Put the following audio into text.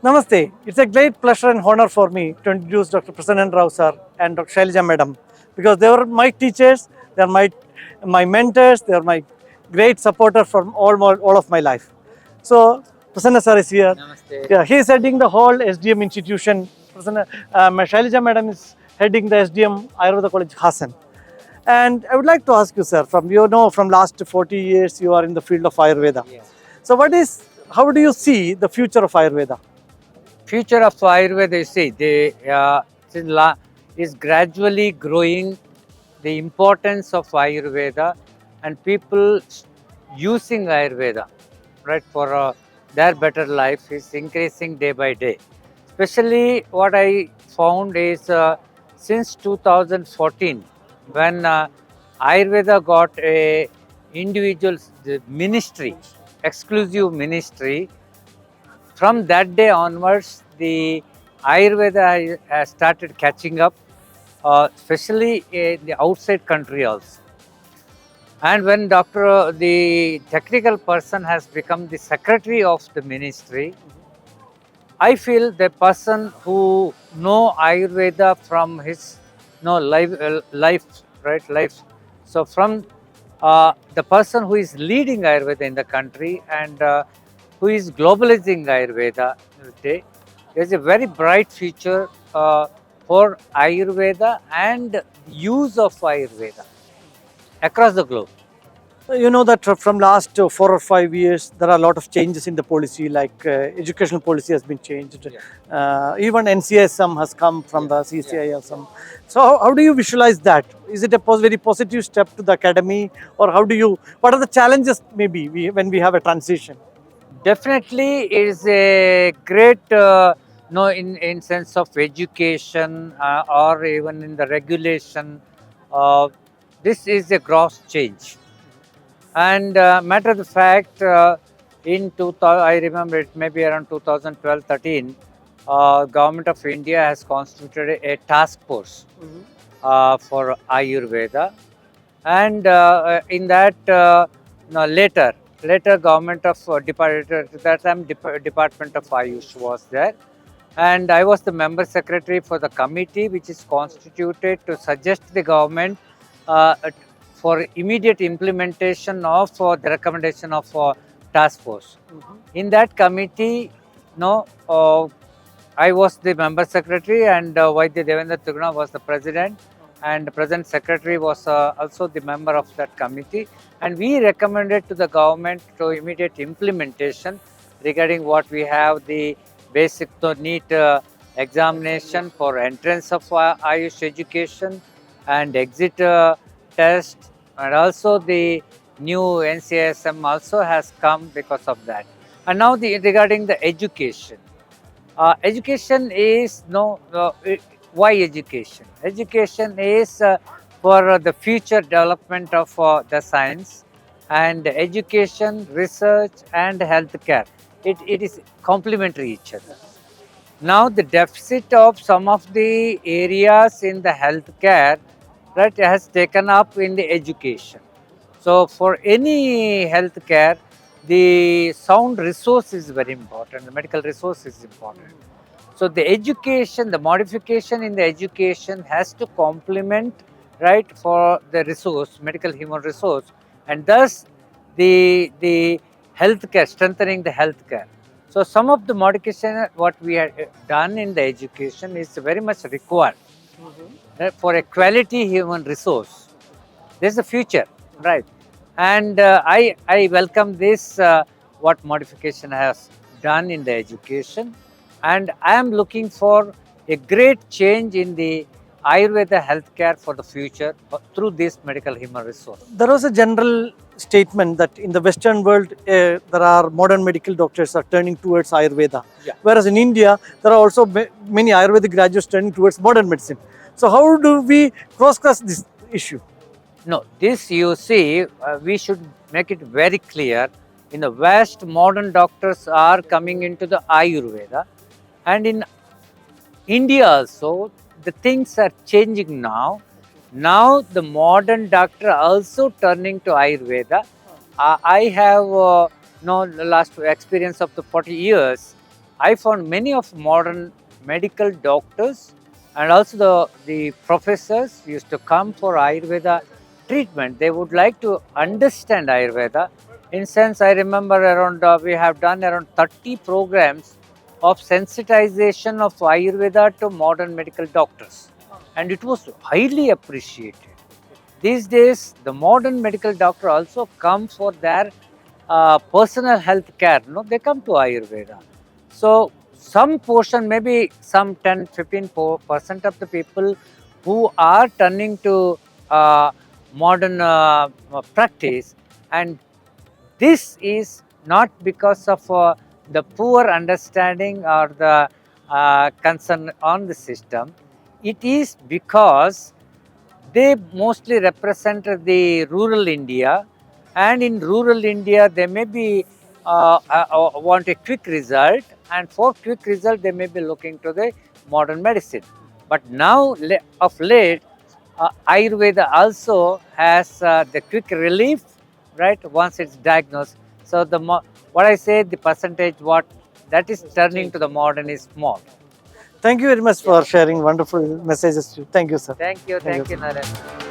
Namaste. It's a great pleasure and honor for me to introduce Dr. Prasanna Rao sir and Dr. Shailija madam because they were my teachers, they are my mentors, they are my great supporter from all of my life. So Prasanna sir is here. Namaste. Yeah, he is heading the whole SDM institution. Prasanna, Shailija madam is heading the SDM Ayurveda College Hassan. And I would like to ask you, sir, from last 40 years you are in the field of Ayurveda. Yeah. So how do you see the future of Ayurveda? Future of Ayurveda, you see, is gradually growing the importance of Ayurveda and people using Ayurveda, right, for their better life is increasing day by day. Especially what I found is since 2014, when Ayurveda got a individual ministry, exclusive ministry. From that day onwards, the Ayurveda has started catching up, especially in the outside country also. And when the technical person has become the secretary of the ministry, I feel the person who know Ayurveda from his life, right, life. So from the person who is leading Ayurveda in the country and who is globalizing Ayurveda today, there's a very bright future for Ayurveda and use of Ayurveda across the globe. You know that from last 4 or 5 years, there are a lot of changes in the policy, like educational policy has been changed. Even NCSM has come from the CCISM. So how do you visualize that? Is it a very positive step to the academy, or what are the challenges maybe when we have a transition? Definitely, it is a great no in sense of education or even in the regulation. Uh, this is a gross change. And matter of the fact, in 2000, I remember it maybe around 2012-13, Government of India has constituted a task force for Ayurveda, and in that later Government of Department that time Department of Ayush was there, and I was the member secretary for the committee which is constituted to suggest the government uh, for immediate implementation of the recommendation of task force. In that committee, no, I was the member secretary and Vaidya Devendra Tuguna was the president, and the present secretary was also the member of that committee, and we recommended to the government to immediate implementation regarding what we have the basic to NEET examination for entrance of Ayush education and exit test, and also the new NCSM also has come because of that. And now regarding the education. Education is why education? Education is for the future development of the science, and education, research, and healthcare. It is complementary each other. Now the deficit of some of the areas in the healthcare that has taken up in the education. So for any healthcare, the sound resource is very important. The medical resource is important. So the education, the modification in the education has to complement, right, for the resource, medical human resource, and thus the healthcare, strengthening the healthcare. So some of the modification what we have done in the education is very much required for a quality human resource. This is the future, right? And I welcome this what modification has done in the education, and I am looking for a great change in the Ayurveda healthcare for the future through this medical human resource. There was a general statement that in the Western world, there are modern medical doctors are turning towards Ayurveda, whereas in India, there are also many Ayurvedic graduates turning towards modern medicine. So how do we cross this issue? No, this you see, we should make it very clear. In the West, modern doctors are coming into the Ayurveda, and in India also, the things are changing now. Now the modern doctor also turning to Ayurveda. I have the last experience of the 40 years. I found many of modern medical doctors and also the professors used to come for Ayurveda treatment. They would like to understand Ayurveda. In sense, I remember around we have done around 30 programs of sensitization of Ayurveda to modern medical doctors, and it was highly appreciated. These days, the modern medical doctor also come for their personal health care. No, they come to Ayurveda. So some portion, maybe some 10-15% of the people who are turning to modern practice, and this is not because of the poor understanding or the concern on the system. It is because they mostly represent the rural India, and in rural India they may be want a quick result, and for quick result they may be looking to the modern medicine. But now of late, Ayurveda also has the quick relief, right? Once it's diagnosed, so what I say, the percentage what that is turning to the modern is small. Thank you very much for sharing wonderful messages. Thank you, sir. Thank you, Thank you, thank you, sir. Naren.